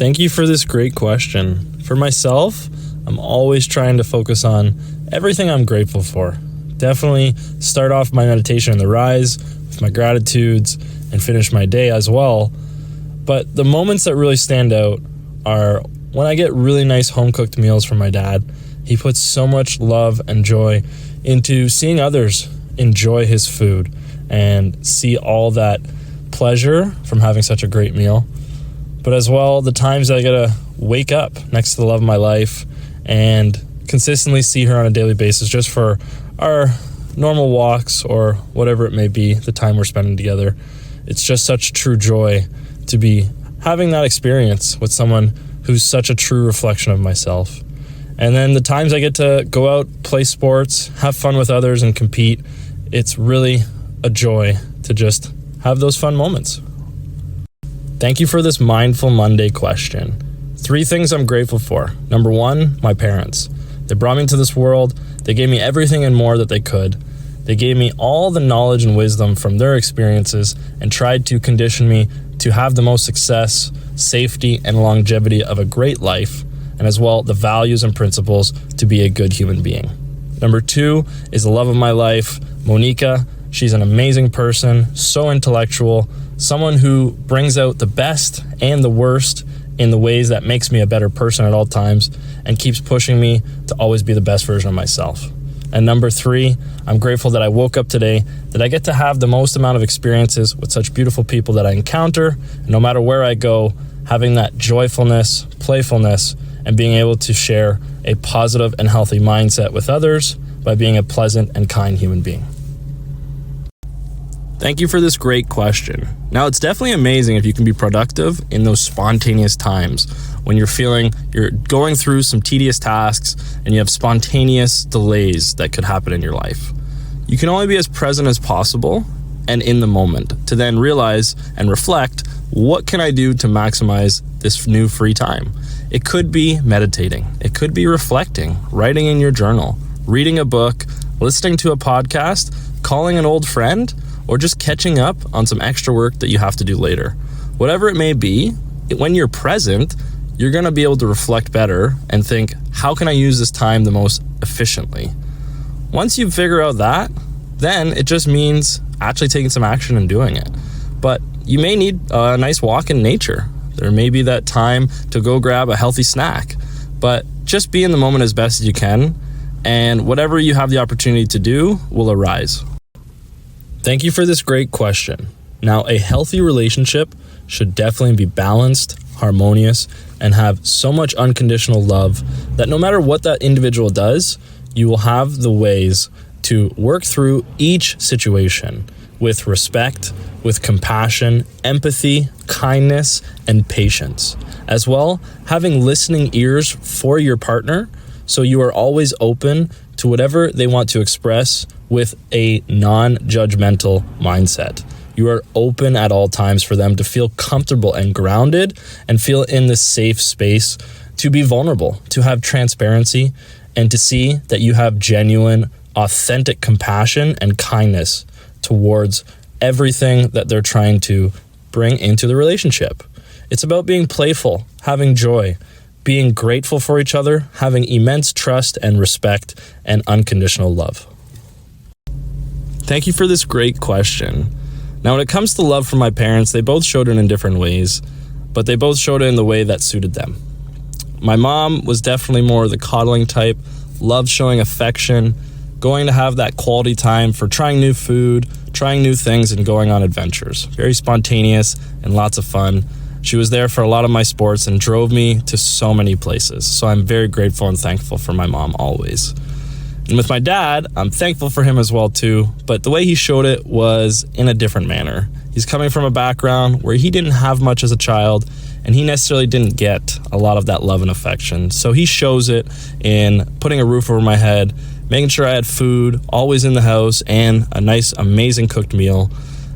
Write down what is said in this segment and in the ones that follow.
Thank you for this great question. For myself, I'm always trying to focus on everything I'm grateful for. Definitely start off my meditation in the rise with my gratitudes and finish my day as well. But the moments that really stand out are when I get really nice home-cooked meals from my dad. He puts so much love and joy into seeing others enjoy his food and see all that pleasure from having such a great meal. But as well, the times I get to wake up next to the love of my life and consistently see her on a daily basis just for our normal walks or whatever it may be, the time we're spending together. It's just such true joy to be having that experience with someone who's such a true reflection of myself. And then the times I get to go out, play sports, have fun with others, and compete, it's really a joy to just have those fun moments. Thank you for this Mindful Monday question. 3 things I'm grateful for. Number 1, my parents. They brought me into this world. They gave me everything and more that they could. They gave me all the knowledge and wisdom from their experiences and tried to condition me to have the most success, safety, and longevity of a great life, and as well the values and principles to be a good human being. Number 2 is the love of my life, Monica. She's an amazing person, so intellectual, someone who brings out the best and the worst in the ways that makes me a better person at all times and keeps pushing me to always be the best version of myself. And number 3, I'm grateful that I woke up today, that I get to have the most amount of experiences with such beautiful people that I encounter, and no matter where I go, having that joyfulness, playfulness, and being able to share a positive and healthy mindset with others by being a pleasant and kind human being. Thank you for this great question. Now, it's definitely amazing if you can be productive in those spontaneous times when you're going through some tedious tasks and you have spontaneous delays that could happen in your life. You can only be as present as possible and in the moment to then realize and reflect, what can I do to maximize this new free time? It could be meditating. It could be reflecting, writing in your journal, reading a book, listening to a podcast, calling an old friend, or just catching up on some extra work that you have to do later. Whatever it may be, when you're present, you're going to be able to reflect better and think, how can I use this time the most efficiently? Once you figure out that, then it just means actually taking some action and doing it. But you may need a nice walk in nature. There may be that time to go grab a healthy snack, but just be in the moment as best as you can, and whatever you have the opportunity to do will arise. Thank you for this great question. Now, a healthy relationship should definitely be balanced, harmonious, and have so much unconditional love that no matter what that individual does, you will have the ways to work through each situation with respect, with compassion, empathy, kindness, and patience. As well, having listening ears for your partner so you are always open to whatever they want to express with a non-judgmental mindset. You are open at all times for them to feel comfortable and grounded and feel in this safe space to be vulnerable, to have transparency, and to see that you have genuine, authentic compassion and kindness towards everything that they're trying to bring into the relationship. It's about being playful, having joy, being grateful for each other, having immense trust and respect and unconditional love. Thank you for this great question. Now, when it comes to love from my parents, they both showed it in different ways, but they both showed it in the way that suited them. My mom was definitely more the coddling type, loved showing affection, going to have that quality time for trying new food, trying new things, and going on adventures. Very spontaneous and lots of fun. She was there for a lot of my sports and drove me to so many places. So I'm very grateful and thankful for my mom always. And with my dad, I'm thankful for him as well too, but the way he showed it was in a different manner. He's coming from a background where he didn't have much as a child, and he necessarily didn't get a lot of that love and affection. So he shows it in putting a roof over my head, making sure I had food always in the house, and a nice, amazing cooked meal,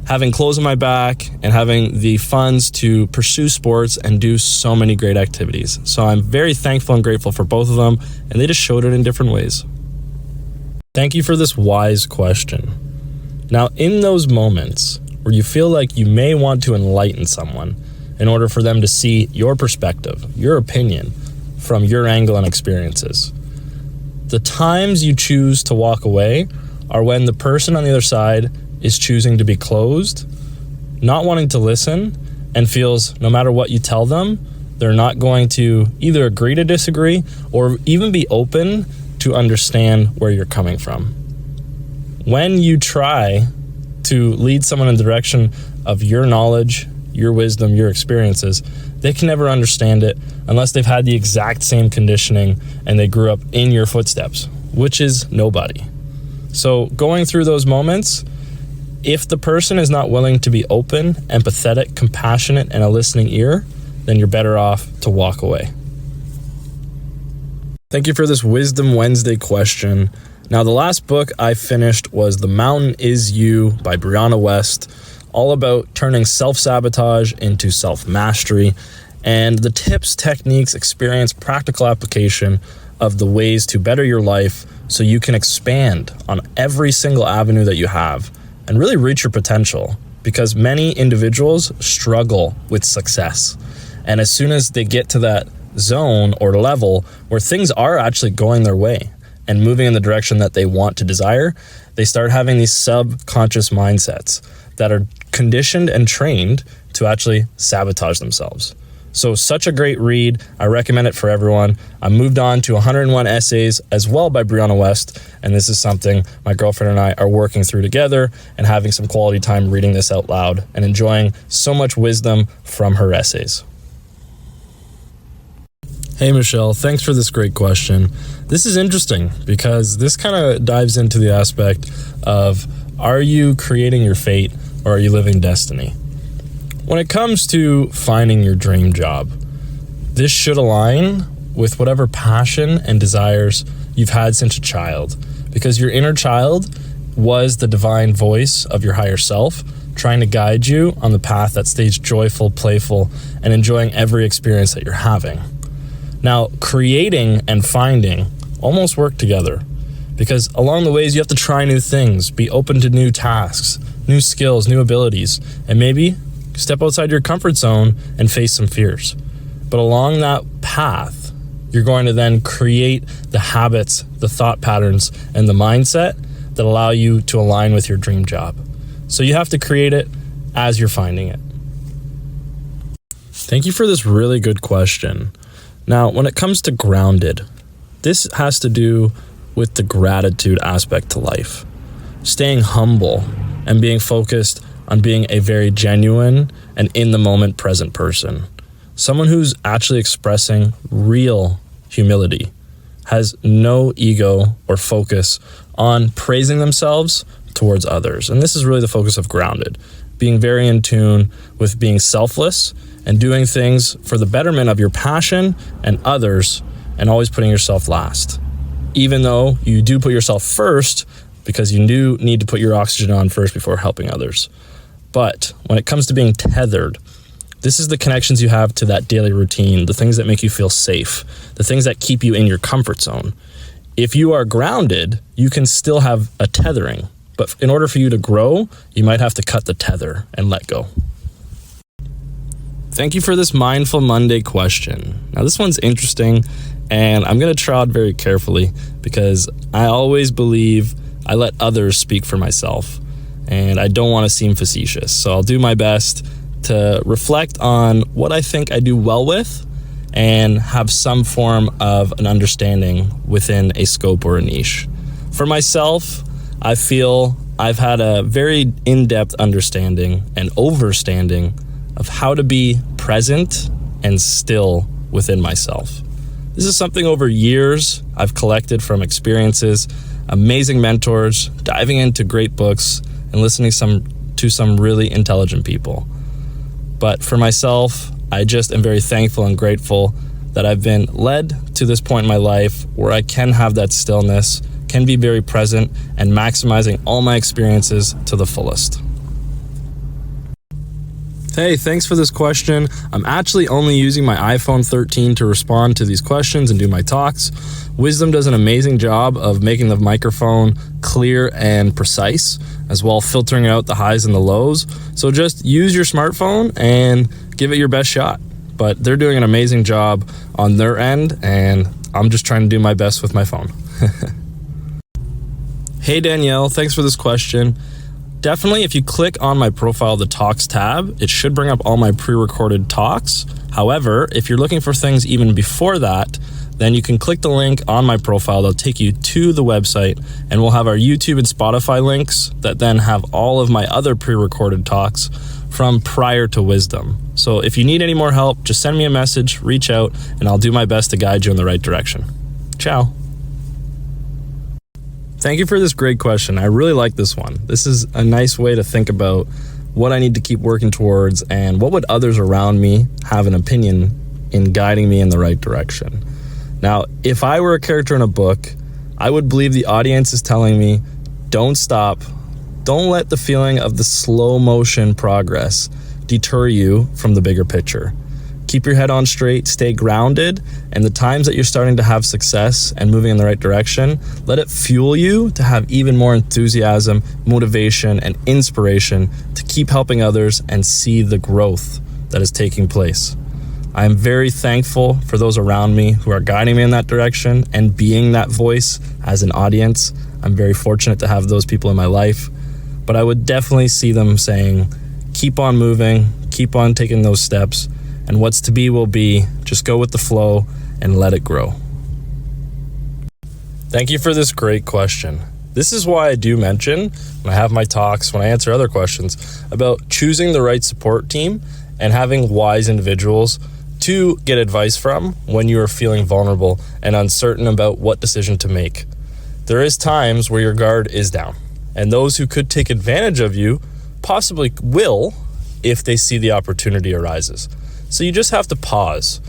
having clothes on my back, and having the funds to pursue sports and do so many great activities. So I'm very thankful and grateful for both of them, and they just showed it in different ways. Thank you for this wise question. Now, in those moments where you feel like you may want to enlighten someone, in order for them to see your perspective, your opinion from your angle and experiences. The times you choose to walk away are when the person on the other side is choosing to be closed, not wanting to listen, and feels no matter what you tell them, they're not going to either agree to disagree or even be open to understand where you're coming from. When you try to lead someone in the direction of your knowledge, your wisdom, your experiences, they can never understand it unless they've had the exact same conditioning and they grew up in your footsteps, which is nobody. So going through those moments, if the person is not willing to be open, empathetic, compassionate, and a listening ear, then you're better off to walk away. Thank you for this Wisdom Wednesday question. Now, the last book I finished was The Mountain Is You by Brianna West, all about turning self-sabotage into self-mastery, and the tips, techniques, experience, practical application of the ways to better your life so you can expand on every single avenue that you have and really reach your potential, because many individuals struggle with success. And as soon as they get to that zone or level where things are actually going their way and moving in the direction that they want to desire, they start having these subconscious mindsets that are conditioned and trained to actually sabotage themselves. So such a great read. I recommend it for everyone. I moved on to 101 essays as well by Brianna West, and this is something my girlfriend and I are working through together and having some quality time reading this out loud and enjoying so much wisdom from her essays. Hey Michelle, thanks for this great question. This is interesting because this kind of dives into the aspect of, are you creating your fate or are you living destiny? When it comes to finding your dream job, this should align with whatever passion and desires you've had since a child, because your inner child was the divine voice of your higher self, trying to guide you on the path that stays joyful, playful, and enjoying every experience that you're having. Now, creating and finding almost work together, because along the ways you have to try new things, be open to new tasks, new skills, new abilities, and maybe step outside your comfort zone and face some fears. But along that path, you're going to then create the habits, the thought patterns, and the mindset that allow you to align with your dream job. So you have to create it as you're finding it. Thank you for this really good question. Now, when it comes to grounded, this has to do with the gratitude aspect to life. Staying humble and being focused on being a very genuine and in-the-moment present person. Someone who's actually expressing real humility, has no ego or focus on praising themselves towards others. And this is really the focus of grounded, being very in tune with being selfless and doing things for the betterment of your passion and others, and always putting yourself last. Even though you do put yourself first, because you do need to put your oxygen on first before helping others. But when it comes to being tethered, this is the connections you have to that daily routine, the things that make you feel safe, the things that keep you in your comfort zone. If you are grounded, you can still have a tethering, but in order for you to grow, you might have to cut the tether and let go. Thank you for this Mindful Monday question. Now this one's interesting, and I'm going to trod very carefully because I always believe I let others speak for myself, and I don't want to seem facetious. So I'll do my best to reflect on what I think I do well with and have some form of an understanding within a scope or a niche. For myself, I feel I've had a very in-depth understanding and overstanding of how to be present and still within myself. This is something over years I've collected from experiences, amazing mentors, diving into great books, and listening to some really intelligent people. But for myself, I just am very thankful and grateful that I've been led to this point in my life where I can have that stillness, can be very present, and maximizing all my experiences to the fullest. Hey, thanks for this question. I'm actually only using my iPhone 13 to respond to these questions and do my talks. Wisdom does an amazing job of making the microphone clear and precise, as well, filtering out the highs and the lows. So just use your smartphone and give it your best shot. But they're doing an amazing job on their end, and I'm just trying to do my best with my phone. Hey Danielle, thanks for this question. Definitely, if you click on my profile, the talks tab, it should bring up all my pre-recorded talks. However, if you're looking for things even before that, then you can click the link on my profile. They'll take you to the website, and we'll have our YouTube and Spotify links that then have all of my other pre-recorded talks from prior to Wisdom. So if you need any more help, just send me a message, reach out, and I'll do my best to guide you in the right direction. Ciao. Thank you for this great question. I really like this one. This is a nice way to think about what I need to keep working towards and what would others around me have an opinion in guiding me in the right direction. Now, if I were a character in a book, I would believe the audience is telling me, don't stop. Don't let the feeling of the slow motion progress deter you from the bigger picture. Keep your head on straight, stay grounded, and the times that you're starting to have success and moving in the right direction, let it fuel you to have even more enthusiasm, motivation, and inspiration to keep helping others and see the growth that is taking place. I am very thankful for those around me who are guiding me in that direction and being that voice as an audience. I'm very fortunate to have those people in my life, but I would definitely see them saying, keep on moving, keep on taking those steps, and what's to be will be. Just go with the flow and let it grow. Thank you for this great question. This is why I do mention when I have my talks, when I answer other questions, about choosing the right support team and having wise individuals to get advice from when you are feeling vulnerable and uncertain about what decision to make. There is times where your guard is down, and those who could take advantage of you possibly will if they see the opportunity arises. So you just have to pause,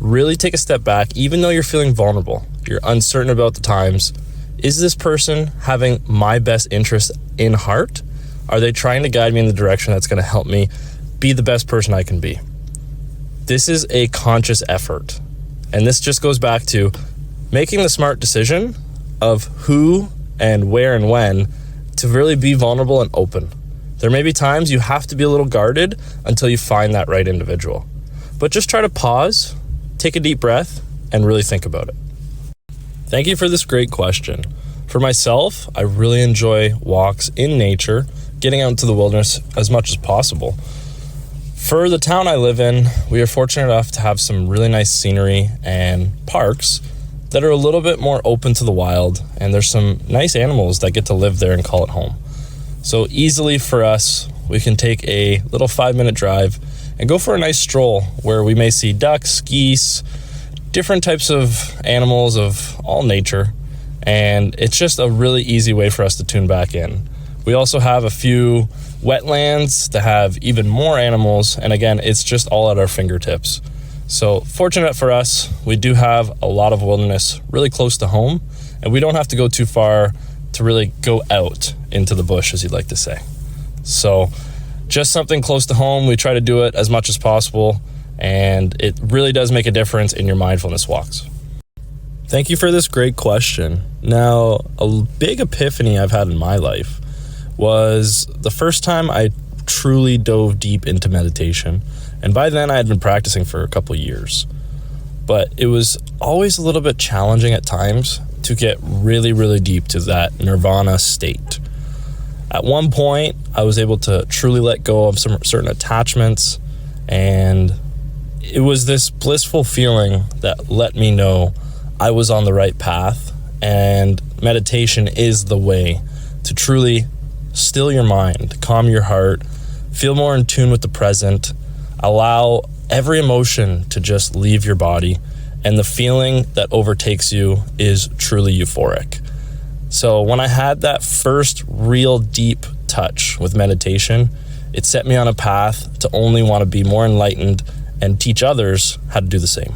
really take a step back, even though you're feeling vulnerable, you're uncertain about the times. Is this person having my best interest in heart? Are they trying to guide me in the direction that's going to help me be the best person I can be? This is a conscious effort. And this just goes back to making the smart decision of who and where and when to really be vulnerable and open. There may be times you have to be a little guarded until you find that right individual. But just try to pause, take a deep breath, and really think about it. Thank you for this great question. For myself, I really enjoy walks in nature, getting out into the wilderness as much as possible. For the town I live in, we are fortunate enough to have some really nice scenery and parks that are a little bit more open to the wild, and there's some nice animals that get to live there and call it home. So easily for us, we can take a little 5-minute drive and go for a nice stroll where we may see ducks, geese, different types of animals of all nature, and it's just a really easy way for us to tune back in. We also have a few wetlands that have even more animals, and again, it's just all at our fingertips. So fortunate for us, we do have a lot of wilderness really close to home, and we don't have to go too far to really go out into the bush, as you'd like to say. So just something close to home, we try to do it as much as possible, and it really does make a difference in your mindfulness walks. Thank you for this great question. Now, a big epiphany I've had in my life was the first time I truly dove deep into meditation. And by then I had been practicing for a couple years. But it was always a little bit challenging at times to get really, really deep to that nirvana state. At one point, I was able to truly let go of some certain attachments, and it was this blissful feeling that let me know I was on the right path, and meditation is the way to truly still your mind, calm your heart, feel more in tune with the present, allow every emotion to just leave your body, and the feeling that overtakes you is truly euphoric. So when I had that first real deep touch with meditation, it set me on a path to only want to be more enlightened and teach others how to do the same.